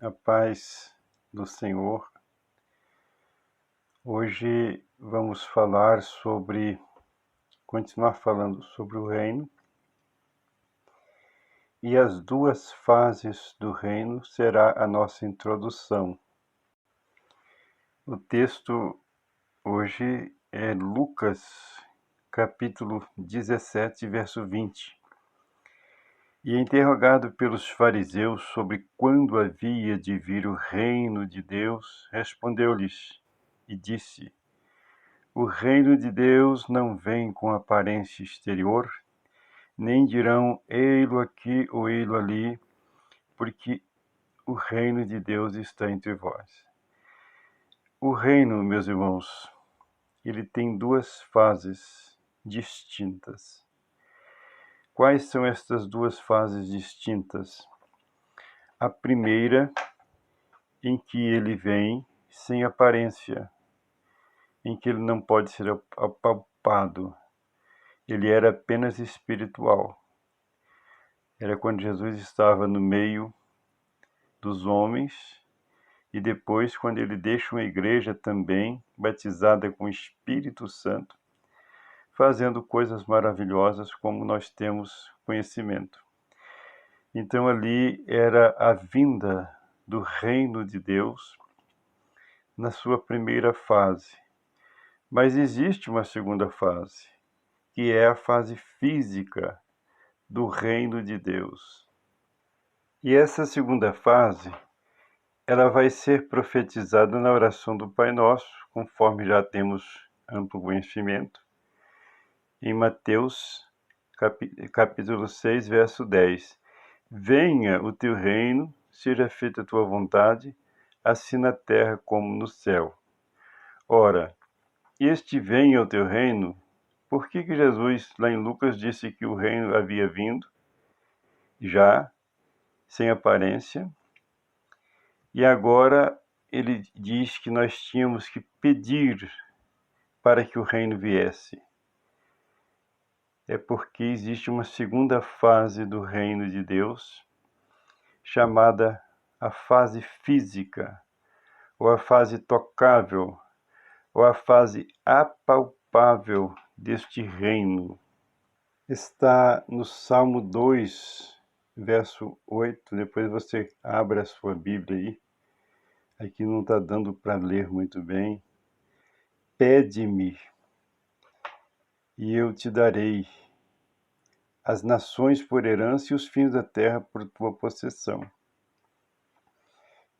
A paz do Senhor. Hoje vamos continuar falando sobre o reino, e as duas fases do reino será a nossa introdução. O texto hoje é Lucas, capítulo 17, verso 20. E interrogado pelos fariseus sobre quando havia de vir o reino de Deus, respondeu-lhes e disse: O reino de Deus não vem com aparência exterior, nem dirão ei-lo aqui ou ei-lo ali, porque o reino de Deus está entre vós. O reino, meus irmãos, ele tem duas fases distintas. Quais são estas duas fases distintas? A primeira, em que ele vem sem aparência, em que ele não pode ser apalpado. Ele era apenas espiritual. Era quando Jesus estava no meio dos homens, e depois quando ele deixa uma igreja também batizada com o Espírito Santo, fazendo coisas maravilhosas como nós temos conhecimento. Então ali era a vinda do reino de Deus na sua primeira fase. Mas existe uma segunda fase, que é a fase física do reino de Deus. E essa segunda fase, ela vai ser profetizada na oração do Pai Nosso, conforme já temos amplo conhecimento, em Mateus, capítulo 6, verso 10. Venha o teu reino, seja feita a tua vontade, assim na terra como no céu. Ora, este venha o teu reino, por que Jesus, lá em Lucas, disse que o reino havia vindo, já, sem aparência, e agora ele diz que nós tínhamos que pedir para que o reino viesse? É porque existe uma segunda fase do reino de Deus, chamada a fase física, ou a fase tocável, ou a fase apalpável deste reino. Está no Salmo 2, verso 8, depois você abre a sua Bíblia aí. Aqui não está dando para ler muito bem. Pede-me, e eu te darei as nações por herança e os fins da terra por tua possessão.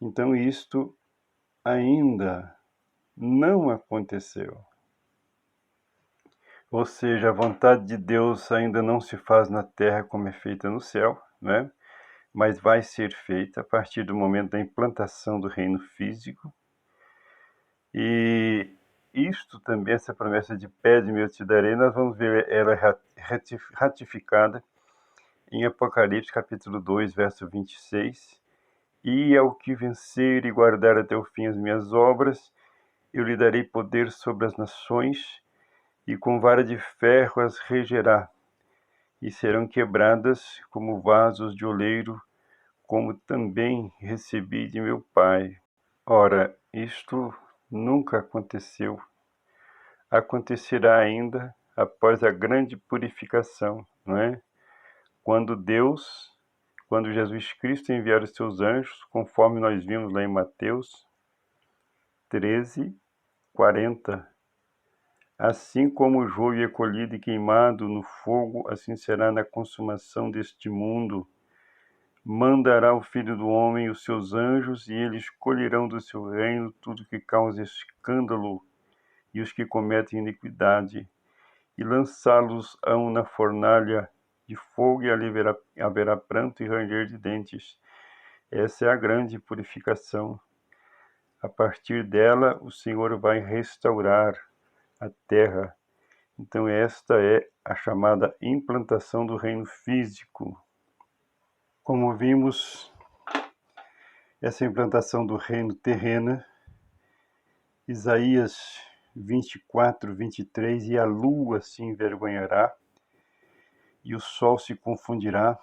Então isto ainda não aconteceu. Ou seja, a vontade de Deus ainda não se faz na terra como é feita no céu, né? Mas vai ser feita a partir do momento da implantação do reino físico. E isto também, essa promessa de pede-me, eu te darei, nós vamos ver ela ratificada em Apocalipse, capítulo 2, verso 26. E ao que vencer e guardar até o fim as minhas obras, eu lhe darei poder sobre as nações, e com vara de ferro as regerá, e serão quebradas como vasos de oleiro, como também recebi de meu Pai. Ora, isto nunca aconteceu. Acontecerá ainda após a grande purificação, não é? Quando Jesus Cristo enviar os seus anjos, conforme nós vimos lá em Mateus 13, 40. Assim como o joio é colhido e queimado no fogo, assim será na consumação deste mundo. Mandará o Filho do Homem os seus anjos, e eles colherão do seu reino tudo que causa escândalo e os que cometem iniquidade, e lançá-los-ão na fornalha de fogo, e ali haverá pranto e ranger de dentes. Essa é a grande purificação. A partir dela, o Senhor vai restaurar a terra. Então esta é a chamada implantação do reino físico. Como vimos, essa implantação do reino terrena, Isaías 24, 23, e a lua se envergonhará, e o sol se confundirá,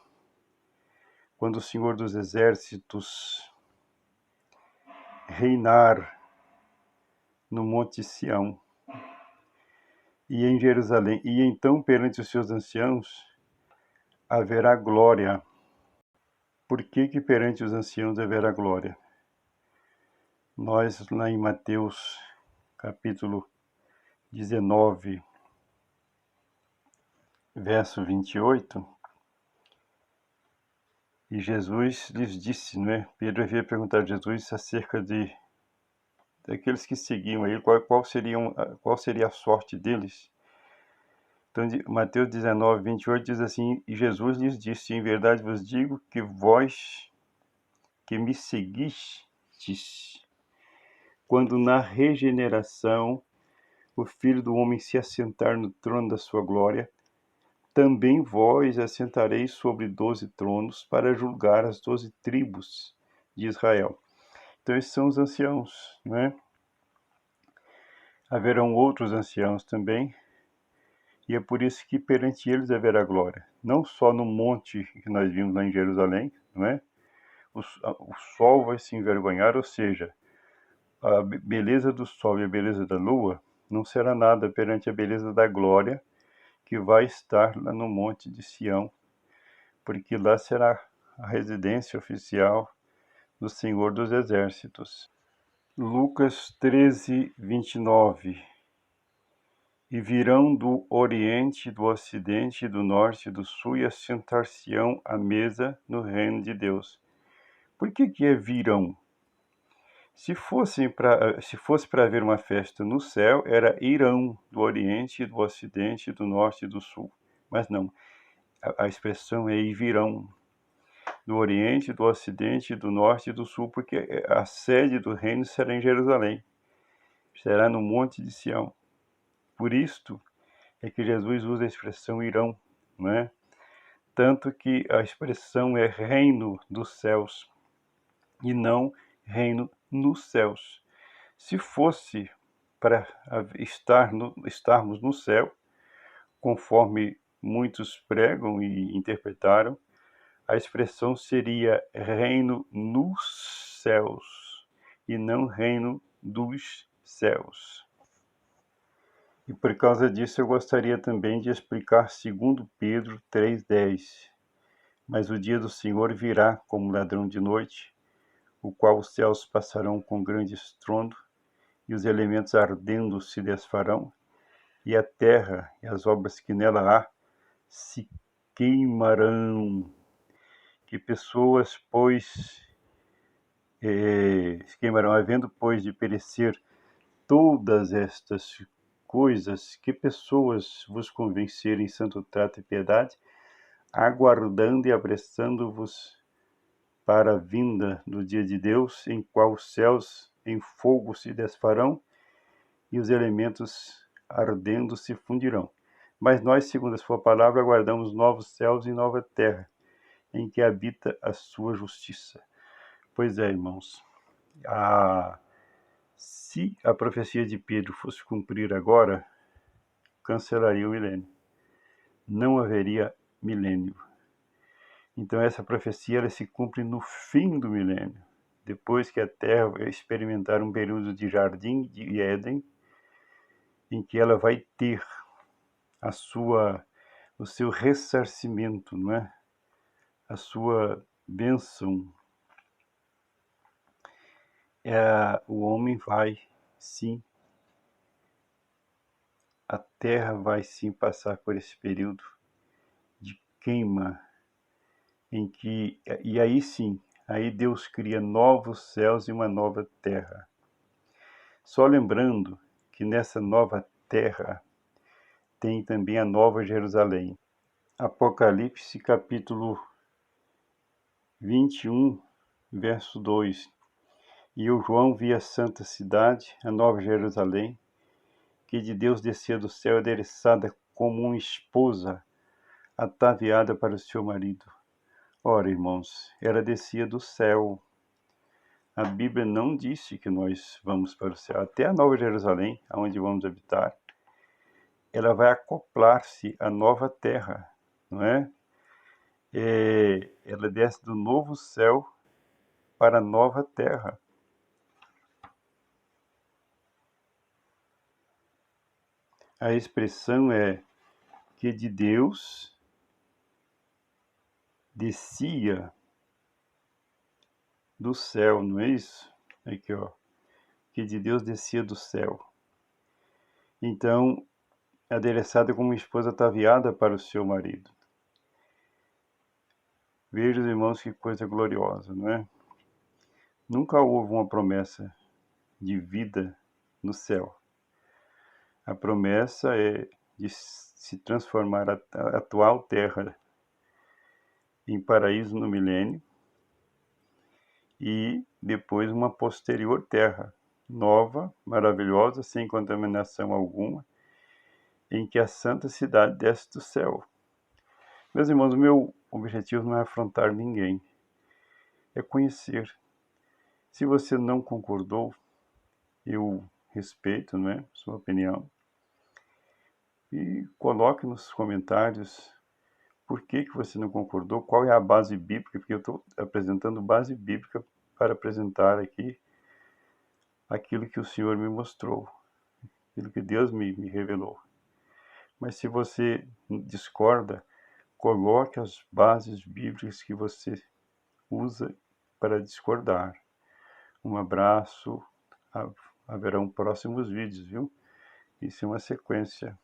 quando o Senhor dos Exércitos reinar no Monte Sião e em Jerusalém, e então perante os seus anciãos haverá glória. Por que perante os anciãos haverá glória? Nós, lá em Mateus, capítulo 19, verso 28, e Jesus lhes disse, né? Pedro havia perguntado a Jesus acerca daqueles que seguiam ele, qual seria a sorte deles. Então, Mateus 19, 28 diz assim, e Jesus lhes disse, em verdade vos digo que vós que me seguistes, quando na regeneração o Filho do Homem se assentar no trono da sua glória, também vós assentareis sobre 12 tronos para julgar as 12 tribos de Israel. Então esses são os anciãos, né? Haverão outros anciãos também, e é por isso que perante eles haverá glória. Não só no monte que nós vimos lá em Jerusalém, não é? O sol vai se envergonhar, ou seja, a beleza do sol e a beleza da lua não será nada perante a beleza da glória que vai estar lá no monte de Sião, porque lá será a residência oficial do Senhor dos Exércitos. Lucas 13, 29. E virão do Oriente, do Ocidente, do Norte e do Sul e assentar-se-ão à mesa no reino de Deus. Por que é virão? Se fosse para haver uma festa no céu, era irão do Oriente, do Ocidente, do Norte e do Sul. Mas não, a expressão é e virão do Oriente, do Ocidente, do Norte e do Sul, porque a sede do reino será em Jerusalém, será no Monte de Sião. Por isto é que Jesus usa a expressão irão, não é? Tanto que a expressão é reino dos céus e não reino nos céus. Se fosse para estarmos no céu, conforme muitos pregam e interpretaram, a expressão seria reino nos céus e não reino dos céus. E por causa disso eu gostaria também de explicar 2 Pedro 3,10. Mas o dia do Senhor virá como ladrão de noite, o qual os céus passarão com grande estrondo, e os elementos ardendo se desfarão, e a terra e as obras que nela há se queimarão. Que pessoas, pois, se queimarão, havendo, pois, de perecer todas estas coisas, que pessoas vos convencerem santo trato e piedade, aguardando e apressando-vos para a vinda do dia de Deus, em qual os céus em fogo se desfarão e os elementos ardendo se fundirão. Mas nós, segundo a sua palavra, aguardamos novos céus e nova terra, em que habita a sua justiça. Pois é, irmãos, se a profecia de Pedro fosse cumprir agora, cancelaria o milênio. Não haveria milênio. Então essa profecia ela se cumpre no fim do milênio, depois que a Terra vai experimentar um período de jardim de Éden, em que ela vai ter o seu ressarcimento, não é? A sua bênção. O homem vai, sim, a Terra vai sim passar por esse período de queima, e aí sim, aí Deus cria novos céus e uma nova terra. Só lembrando que nessa nova terra tem também a nova Jerusalém. Apocalipse capítulo 21, verso 2. E o João via a santa cidade, a nova Jerusalém, que de Deus descia do céu adereçada como uma esposa ataviada para o seu marido. Ora, irmãos, ela descia do céu. A Bíblia não disse que nós vamos para o céu. Até a nova Jerusalém, onde vamos habitar, ela vai acoplar-se à nova terra, não é? Ela desce do novo céu para a nova terra. a expressão é que de Deus descia do céu, não é isso? Aqui, ó. Que de Deus descia do céu. Então, adereçada como uma esposa ataviada para o seu marido. Veja, irmãos, que coisa gloriosa, não é? Nunca houve uma promessa de vida no céu. A promessa é de se transformar a atual terra em paraíso no milênio e depois uma posterior terra nova, maravilhosa, sem contaminação alguma, em que a santa cidade desce do céu. Meus irmãos, o meu objetivo não é afrontar ninguém, é conhecer. Se você não concordou, eu respeito, não é, sua opinião, e coloque nos comentários por que você não concordou, qual é a base bíblica, porque eu estou apresentando base bíblica para apresentar aqui aquilo que o Senhor me mostrou, aquilo que Deus me revelou. Mas se você discorda, coloque as bases bíblicas que você usa para discordar. Um abraço, haverão próximos vídeos, viu? Isso é uma sequência.